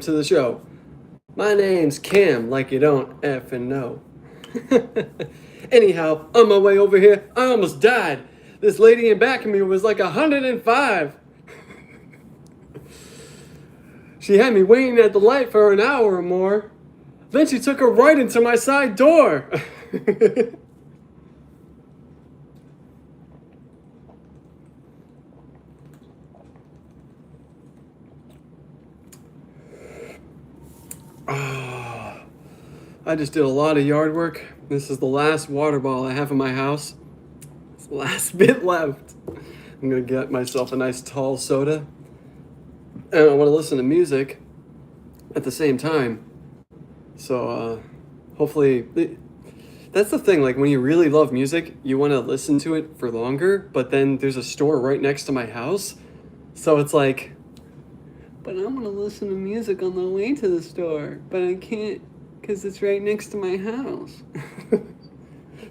to the show. My name's Cam, like you don't effing know. Anyhow, on my way over here, I almost died. This lady in back of me was like 105. She had me waiting at the light for an hour or more. Then she took her right into my side door. I just did a lot of yard work. This is the last water bottle I have in my house. It's the last bit left. I'm gonna get myself a nice tall soda. And I want to listen to music at the same time. So hopefully, that's the thing. Like when you really love music, you want to listen to it for longer. But then there's a store right next to my house, so it's like, but I'm gonna listen to music on the way to the store, but I can't because it's right next to my house.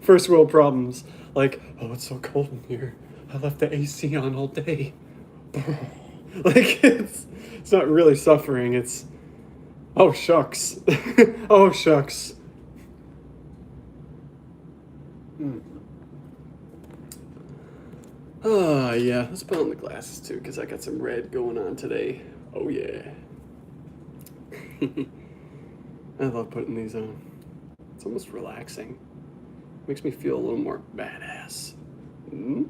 First world problems. Like, oh, it's so cold in here. I left the AC on all day. Like it's not really suffering. It's, oh shucks. Oh shucks. Oh yeah, let's put on the glasses too, because I got some red going on today. Oh yeah. I love putting these on. It's almost relaxing. Makes me feel a little more badass. 9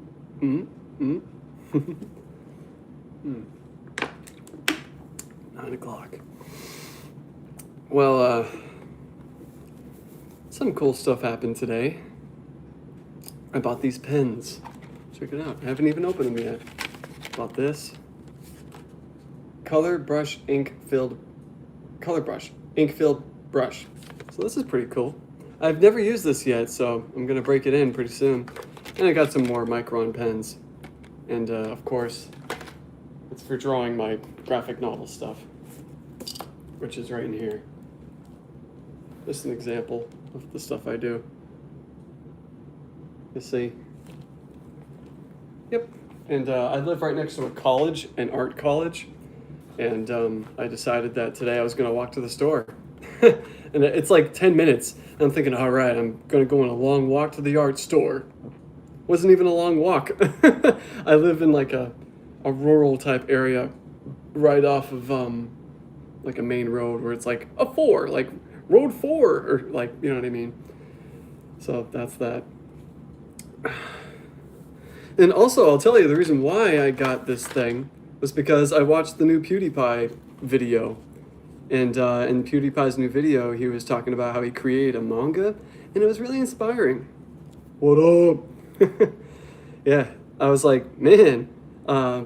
o'clock. Well, some cool stuff happened today. I bought these pens. Check it out. I haven't even opened them yet. Bought this. Color brush ink filled brush. So this is pretty cool. I've never used this yet, so I'm gonna break it in pretty soon. And I got some more Micron pens. And of course, it's for drawing my graphic novel stuff, which is right in here. Just an example of the stuff I do. You see? Yep. And I live right next to a college, an art college. And I decided that today I was going to walk to the store. And it's like 10 minutes. And I'm thinking, all right, I'm going to go on a long walk to the art store. Wasn't even a long walk. I live in like a rural type area right off of like a main road where it's like a 4, like road 4, or like, you know what I mean? So that's that. And also, I'll tell you, the reason why I got this thing was because I watched the new PewDiePie video. And in PewDiePie's new video, he was talking about how he created a manga, and it was really inspiring. What up? Yeah, I was like, man,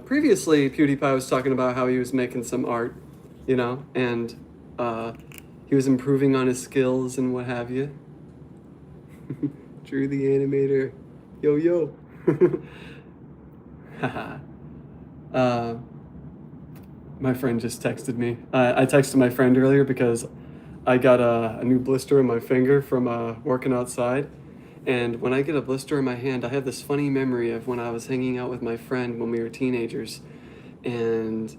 previously PewDiePie was talking about how he was making some art, you know, and he was improving on his skills and what have you. Drew the animator. Yo, yo. Haha. My friend just texted me. I texted my friend earlier because I got a new blister in my finger from working outside. And when I get a blister in my hand, I have this funny memory of when I was hanging out with my friend when we were teenagers. And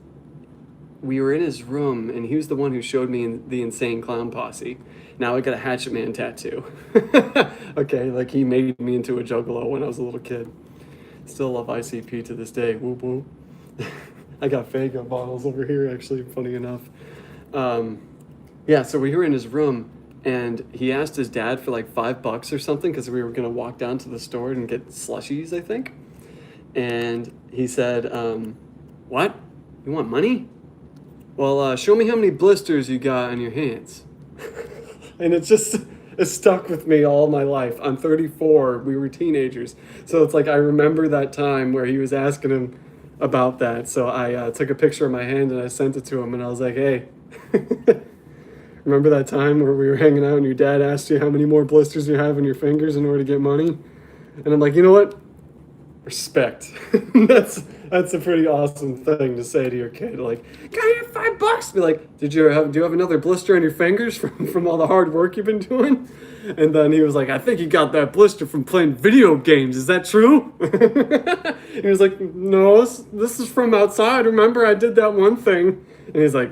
we were in his room, and he was the one who showed me the Insane Clown Posse. Now I got a Hatchet Man tattoo. Okay, like he made me into a juggalo when I was a little kid. Still love ICP to this day. Whoop whoop. I got Fago bottles over here, actually, funny enough. Yeah, so we were in his room, and he asked his dad for like $5 or something because we were going to walk down to the store and get slushies, I think. And he said, what? You want money? Well, show me how many blisters you got on your hands. And it stuck with me all my life. I'm 34. We were teenagers. So it's like I remember that time where he was asking him about that. So I took a picture of my hand and I sent it to him. And I was like, hey, remember that time where we were hanging out and your dad asked you how many more blisters you have on your fingers in order to get money? And I'm like, you know what? Respect. That's a pretty awesome thing to say to your kid. Like, got your $5. Be like, do you have another blister on your fingers from all the hard work you've been doing? And then he was like, I think you got that blister from playing video games. Is that true? He was like, no, this is from outside. Remember, I did that one thing. And he's like,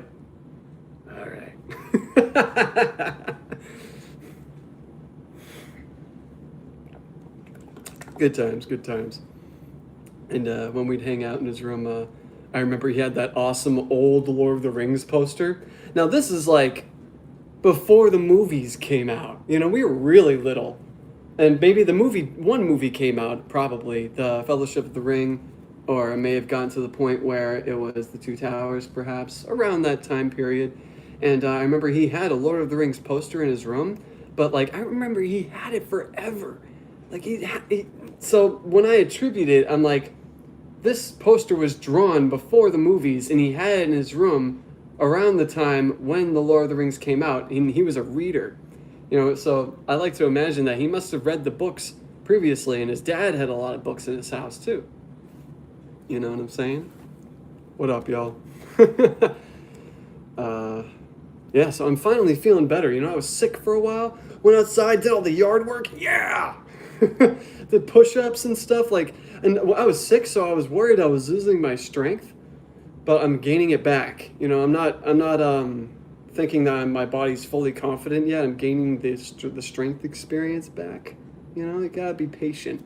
Good times, good times. And when we'd hang out in his room, I remember he had that awesome old Lord of the Rings poster. Now, this is like before the movies came out. You know, we were really little. And maybe one movie came out, probably, The Fellowship of the Ring, or it may have gotten to the point where it was The Two Towers, perhaps, around that time period. And I remember he had a Lord of the Rings poster in his room, but like I remember he had it forever. Like so when I attribute it, I'm like, this poster was drawn before the movies, and he had it in his room around the time when the Lord of the Rings came out, and he was a reader. You know, so I like to imagine that he must have read the books previously, and his dad had a lot of books in his house too. You know what I'm saying? What up, y'all? Yeah, so I'm finally feeling better. You know, I was sick for a while, went outside, did all the yard work. Yeah! Did push-ups and stuff. And I was sick, so I was worried I was losing my strength, but I'm gaining it back. You know, I'm not thinking that my body's fully confident yet. I'm gaining the strength experience back. You know, you gotta be patient.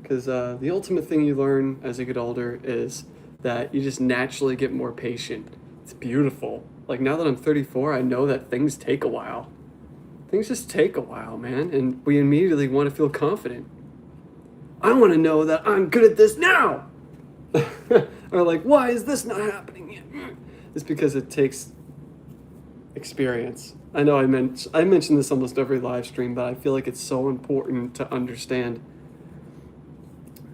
Because the ultimate thing you learn as you get older is that you just naturally get more patient. It's beautiful. Like now that I'm 34, I know that things take a while. Things just take a while, man. And we immediately want to feel confident. I want to know that I'm good at this now. Or like, why is this not happening yet? It's because it takes experience. I know I mention this almost every live stream, but I feel like it's so important to understand.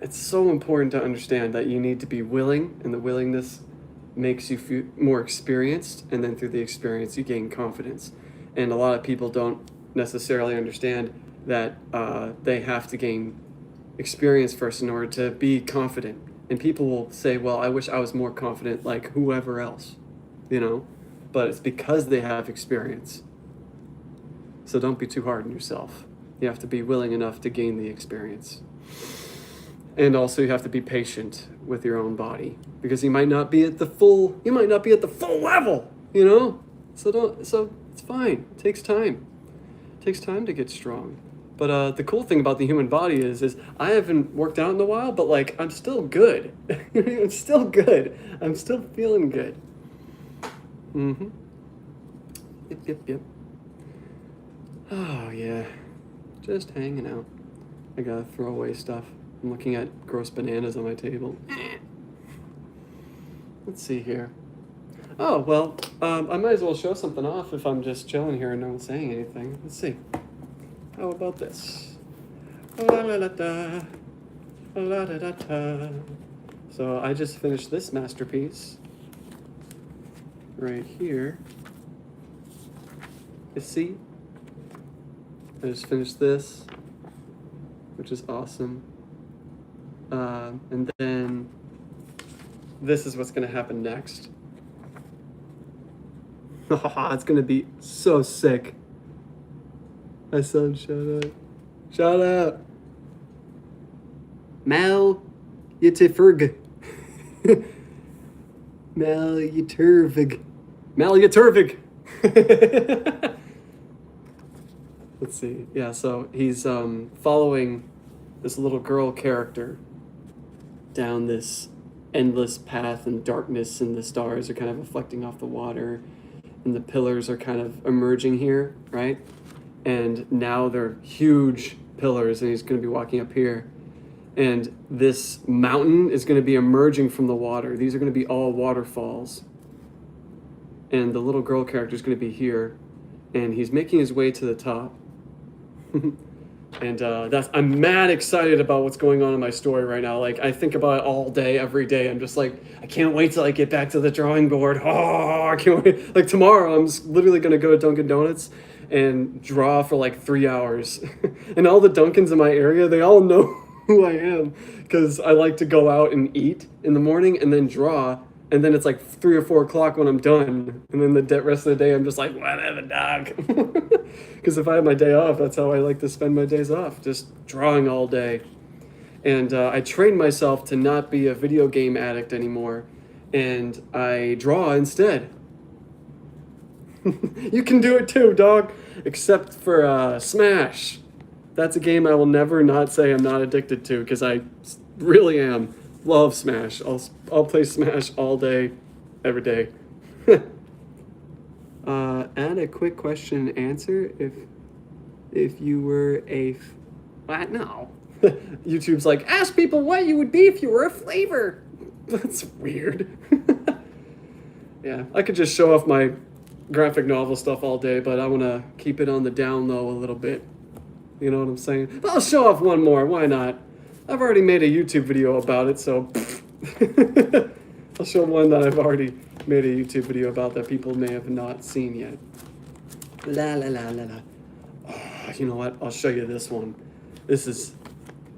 It's so important to understand that you need to be willing, and the willingness makes you feel more experienced, and then through the experience you gain confidence. And a lot of people don't necessarily understand that they have to gain experience first in order to be confident. And people will say, well, I wish I was more confident like whoever else, you know? But it's because they have experience. So don't be too hard on yourself. You have to be willing enough to gain the experience. And also you have to be patient with your own body, because you might not be at the full level, you know? So it's fine. It takes time. It takes time to get strong. But the cool thing about the human body is I haven't worked out in a while, but like I'm still good. I'm still good. I'm still feeling good. Mm-hmm. Yep. Oh yeah. Just hanging out. I gotta throw away stuff. I'm looking at gross bananas on my table. Let's see here. Oh, well, I might as well show something off if I'm just chilling here and no one's saying anything. Let's see. How about this? La la la da. La da da da. So I just finished this masterpiece. Right here. You see? I just finished this, which is awesome. And then this is what's going to happen next. It's going to be so sick. My son, shout out. Shout out. Mal Ytervig. Mal Ytervig. Mal Ytervig. Let's see. Yeah, so he's following this little girl character down this endless path, and darkness, and the stars are kind of reflecting off the water, and the pillars are kind of emerging here, right? And now they're huge pillars, and he's going to be walking up here, and this mountain is going to be emerging from the water. These are going to be all waterfalls, and the little girl character is going to be here, and he's making his way to the top. And I'm mad excited about what's going on in my story right now. Like, I think about it all day, every day. I'm just like, I can't wait till I get back to the drawing board. Oh, I can't wait. Like, tomorrow, I'm literally going to go to Dunkin' Donuts and draw for like 3 hours. And all the Dunkins in my area, they all know who I am, because I like to go out and eat in the morning and then draw. And then it's like 3 or 4 o'clock when I'm done. And then the rest of the day, I'm just like, whatever, dog. Because if I have my day off, that's how I like to spend my days off, just drawing all day. And I trained myself to not be a video game addict anymore. And I draw instead. You can do it too, dog. Except for Smash. That's a game I will never not say I'm not addicted to because I really am. Love Smash. I'll play Smash all day, every day. Add a quick question and answer if you were what? No. YouTube's like, ask people what you would be if you were a flavor. That's weird. Yeah, I could just show off my graphic novel stuff all day, but I want to keep it on the down low a little bit. You know what I'm saying? But I'll show off one more. Why not? I've already made a YouTube video about it, so I'll show one that I've already made a YouTube video about that people may have not seen yet. La la la la la. Oh, you know what? I'll show you this one. This is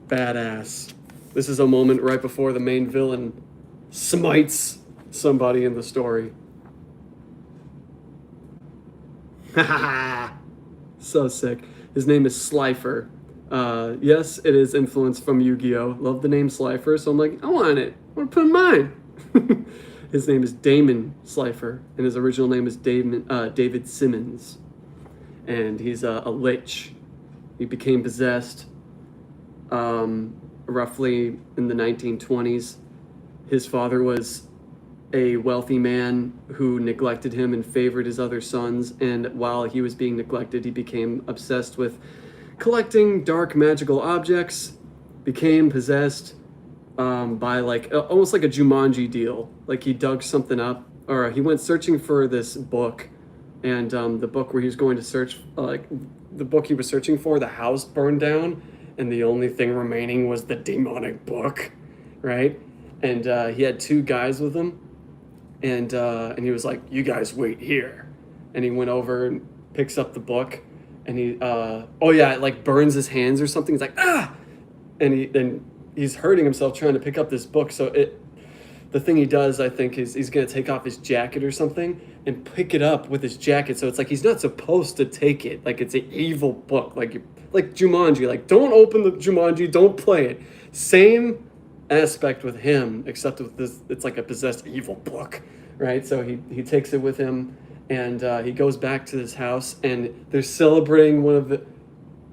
badass. This is a moment right before the main villain smites somebody in the story. So sick. His name is Slifer. Yes, it is influenced from Yu-Gi-Oh! Love the name Slifer, so I'm like, I want it. I want to put in mine. His name is Damon Slifer, and his original name is David Simmons. And he's a lich. He became possessed roughly in the 1920s. His father was a wealthy man who neglected him and favored his other sons, and while he was being neglected, he became obsessed with collecting dark magical objects, became possessed by almost like a Jumanji deal. Like he dug something up, or he went searching for this book, and the book where he was going to search, the book he was searching for, the house burned down, and the only thing remaining was the demonic book, right? And he had two guys with him, and he was like, "You guys wait here," and he went over and picks up the book, and he it like burns his hands or something. He's like, ah, and he's hurting himself trying to pick up this book. So the thing he does, I think, is he's gonna take off his jacket or something and pick it up with his jacket. So it's like he's not supposed to take it. Like it's an evil book, like Jumanji. Like don't open the Jumanji, don't play it. Same aspect with him, except with this, it's like a possessed evil book, right? So he takes it with him, and he goes back to his house, and they're celebrating one of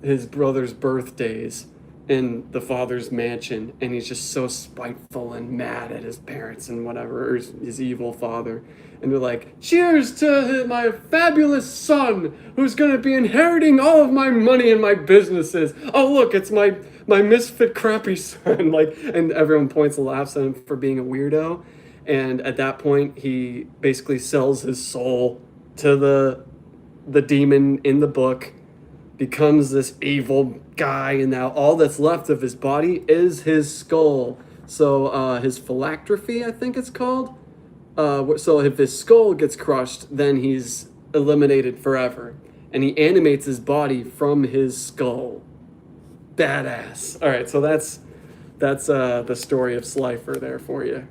his brother's birthdays in the father's mansion, and he's just so spiteful and mad at his parents and whatever, or his evil father. And they're like, cheers to my fabulous son who's going to be inheriting all of my money and my businesses. Oh, look, it's my misfit crappy son. And everyone points and laughs at him for being a weirdo. And at that point, he basically sells his soul to the demon in the book, becomes this evil guy, and now all that's left of his body is his skull. So his phylactery, I think it's called. So if his skull gets crushed, then he's eliminated forever. And he animates his body from his skull. Badass. All right, so that's the story of Slifer there for you.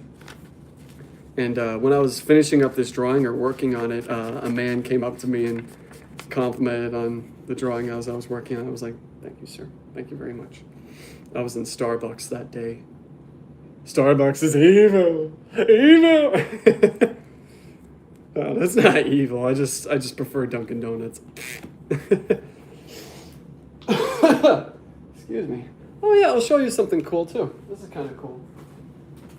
And when I was finishing up this drawing or working on it, a man came up to me and complimented on the drawing as I was working on it. I was like, thank you, sir. Thank you very much. I was in Starbucks that day. Starbucks is evil. Evil. Oh, that's not evil. I just prefer Dunkin' Donuts. Excuse me. Oh yeah, I'll show you something cool too. This is kind of cool.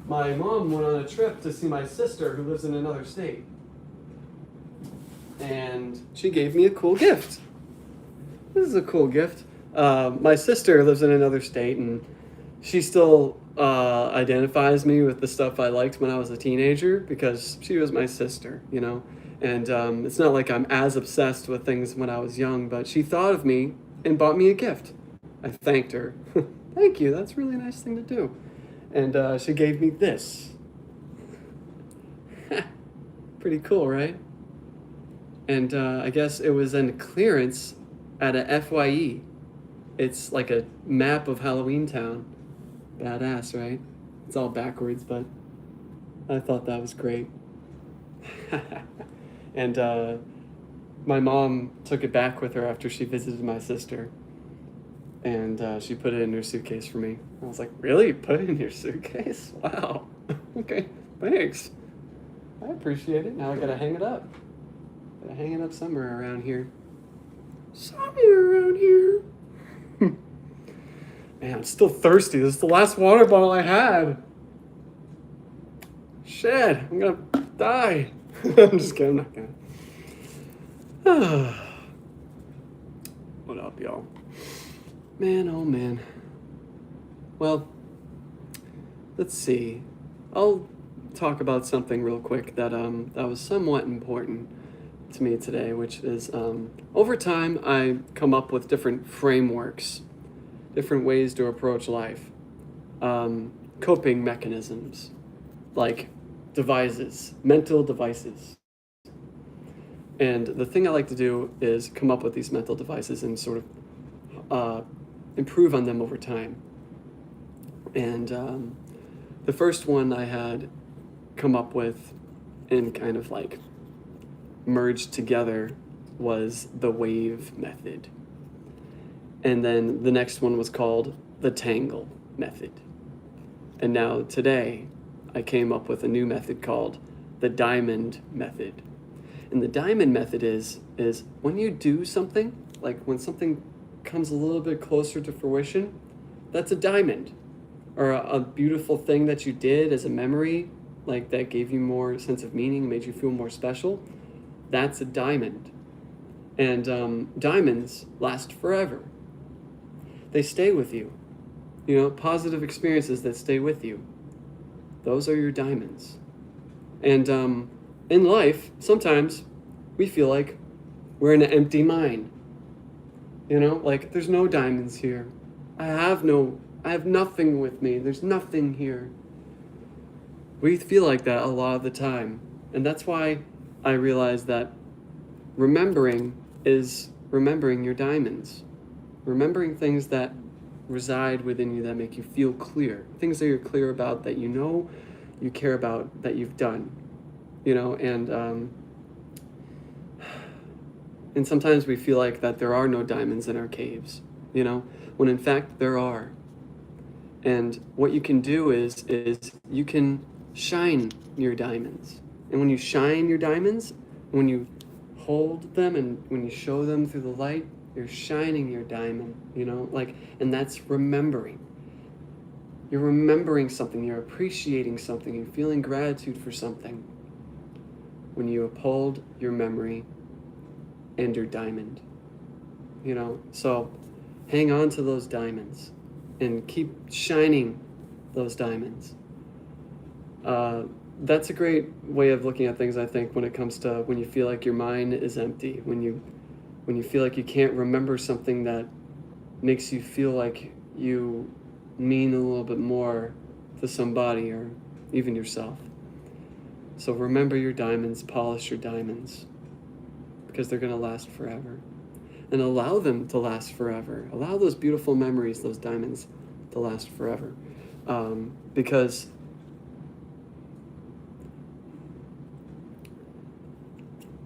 My mom went on a trip to see my sister who lives in another state. And she gave me a cool gift. This is a cool gift. My sister lives in another state, and she still identifies me with the stuff I liked when I was a teenager because she was my sister, you know? And it's not like I'm as obsessed with things when I was young, but she thought of me and bought me a gift. I thanked her. Thank you, that's a really nice thing to do. And she gave me this. Pretty cool, right? And I guess it was in clearance at a FYE. It's like a map of Halloween Town. Badass, right? It's all backwards, but I thought that was great. And my mom took it back with her after she visited my sister. And she put it in her suitcase for me. I was like, really? You put it in your suitcase? Wow. Okay, thanks. I appreciate it. Now I gotta hang it up. Gotta hang it up somewhere around here. Somewhere around here. Man, I'm still thirsty. This is the last water bottle I had. Shit, I'm gonna die. I'm just kidding, I'm not gonna. What up, y'all? Man, oh man. Well, let's see. I'll talk about something real quick that was somewhat important to me today, which is over time I come up with different frameworks, different ways to approach life, coping mechanisms, like devices, mental devices. And the thing I like to do is come up with these mental devices and sort of improve on them over time. And the first one I had come up with and kind of like merged together was the wave method. And then the next one was called the tangle method. And now today I came up with a new method called the diamond method. And the diamond method is when you do something, like when something comes a little bit closer to fruition, that's a diamond. Or a beautiful thing that you did as a memory, like that gave you more sense of meaning, made you feel more special, that's a diamond. And diamonds last forever. They stay with you. You know, positive experiences that stay with you. Those are your diamonds. And in life, sometimes we feel like we're in an empty mine. You know, like there's no diamonds here. I have nothing with me. There's nothing here. We feel like that a lot of the time. And that's why I realized that remembering is remembering your diamonds. Remembering things that reside within you that make you feel clear. Things that you're clear about, that you know you care about, that you've done. You know, and sometimes we feel like that there are no diamonds in our caves, you know, when in fact there are. And what you can do is you can shine your diamonds. And when you shine your diamonds, when you hold them and when you show them through the light, you're shining your diamond, you know, like, and that's remembering. You're remembering something, you're appreciating something, you're feeling gratitude for something. When you uphold your memory and your diamond, you know, so hang on to those diamonds and keep shining those diamonds. That's a great way of looking at things, I think, when it comes to when you feel like your mind is empty, when you feel like you can't remember something that makes you feel like you mean a little bit more to somebody or even yourself. So remember your diamonds, polish your diamonds, because they're going to last forever. And allow them to last forever. Allow those beautiful memories, those diamonds, to last forever. Because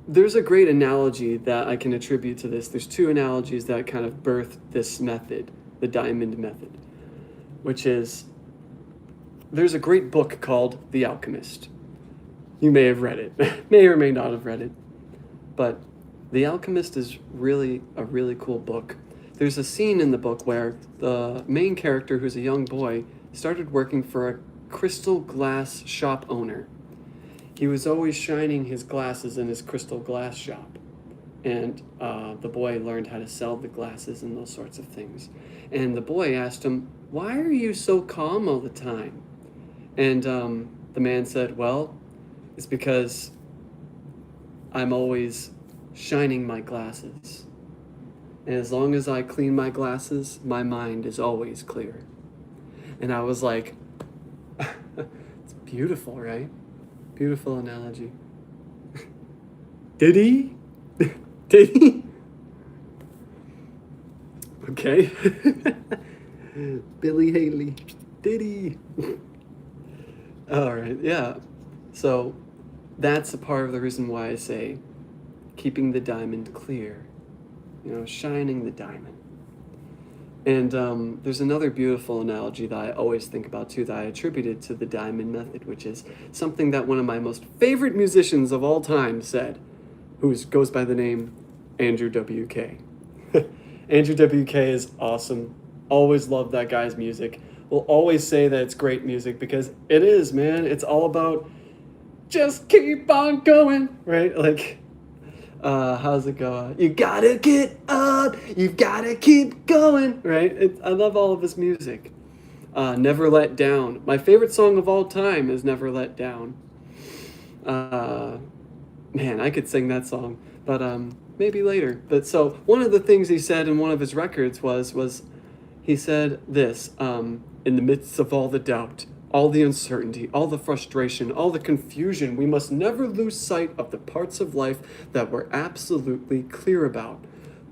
there's a great analogy that I can attribute to this. There's two analogies that kind of birthed this method, the diamond method, which is, there's a great book called The Alchemist. You may have read it, may or may not have read it, but The Alchemist is really a really cool book. There's a scene in the book where the main character, who's a young boy, started working for a crystal glass shop owner. He was always shining his glasses in his crystal glass shop. And the boy learned how to sell the glasses and those sorts of things. And the boy asked him, "Why are you so calm all the time?" And the man said, "Well, it's because I'm always shining my glasses. And as long as I clean my glasses, my mind is always clear." And I was like, it's beautiful, right? Beautiful analogy. Did he? Did he? Okay. Billy Haley. Did he? All right, yeah. So that's a part of the reason why I say keeping the diamond clear, you know, shining the diamond. And there's another beautiful analogy that I always think about too, that I attributed to the diamond method, which is something that one of my most favorite musicians of all time said. who goes by the name Andrew WK. Andrew WK is awesome. Always loved that guy's music. Will always say that it's great music because it is, man. It's all about just keep on going, right? Like, how's it go? You gotta get up, you've gotta keep going, right? I love all of his music. Never Let Down. My favorite song of all time is Never Let Down. Man, I could sing that song, but maybe later. But so one of the things he said in one of his records was he said this, in the midst of all the doubt, all the uncertainty, all the frustration, all the confusion, we must never lose sight of the parts of life that we're absolutely clear about,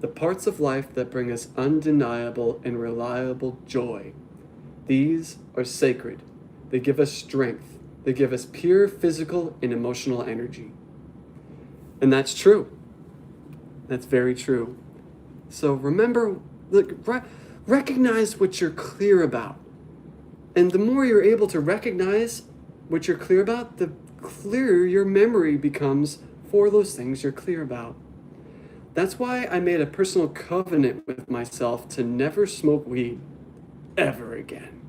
the parts of life that bring us undeniable and reliable joy. These are sacred. They give us strength. They give us pure physical and emotional energy. And that's true. That's very true. So remember, look, recognize what you're clear about. And the more you're able to recognize what you're clear about, the clearer your memory becomes for those things you're clear about. That's why I made a personal covenant with myself to never smoke weed ever again.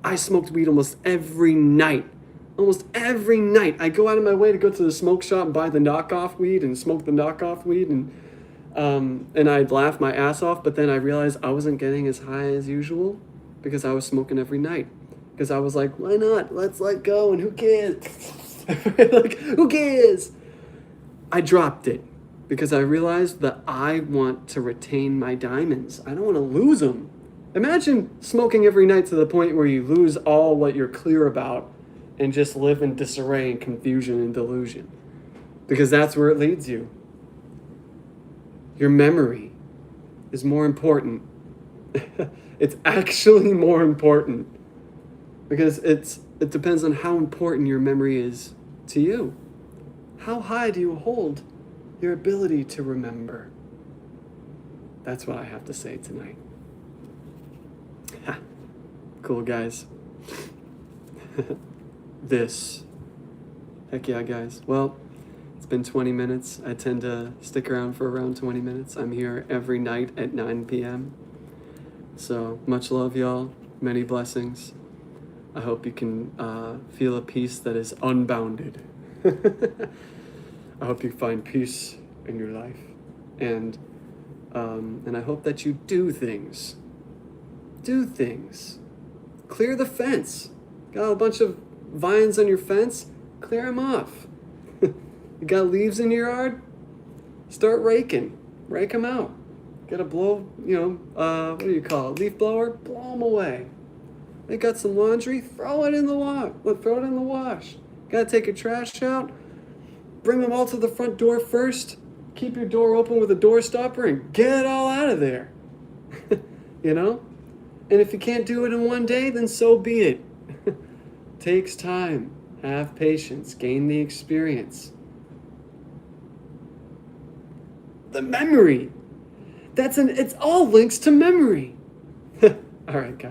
I smoked weed almost every night. Almost every night. I go out of my way to go to the smoke shop and buy the knockoff weed and smoke the knockoff weed, and I'd laugh my ass off, but then I realized I wasn't getting as high as usual because I was smoking every night. Because I was like, why not? Let's let go, and who cares? Like, who cares? I dropped it because I realized that I want to retain my diamonds. I don't want to lose them. Imagine smoking every night to the point where you lose all what you're clear about and just live in disarray and confusion and delusion. Because that's where it leads you. Your memory is more important. It's actually more important. Because it depends on how important your memory is to you. How high do you hold your ability to remember? That's what I have to say tonight. Ha. Cool, guys. Heck yeah, guys. Well, it's been 20 minutes. I tend to stick around for around 20 minutes. I'm here every night at 9 p.m. So much love, y'all. Many blessings. I hope you can feel a peace that is unbounded. I hope you find peace in your life. And I hope that you do things. Do things. Clear the fence. Got a bunch of vines on your fence? Clear them off. You got leaves in your yard? Start raking. Rake them out. Got to blow, what do you call it? Leaf blower? Blow them away. They got some laundry? Throw it in the wash. Got to take your trash out? Bring them all to the front door first. Keep your door open with a door stopper and get it all out of there. You know? And if you can't do it in one day, then so be it. Takes time. Have patience. Gain the experience. The memory. It's all links to memory. All right, guys.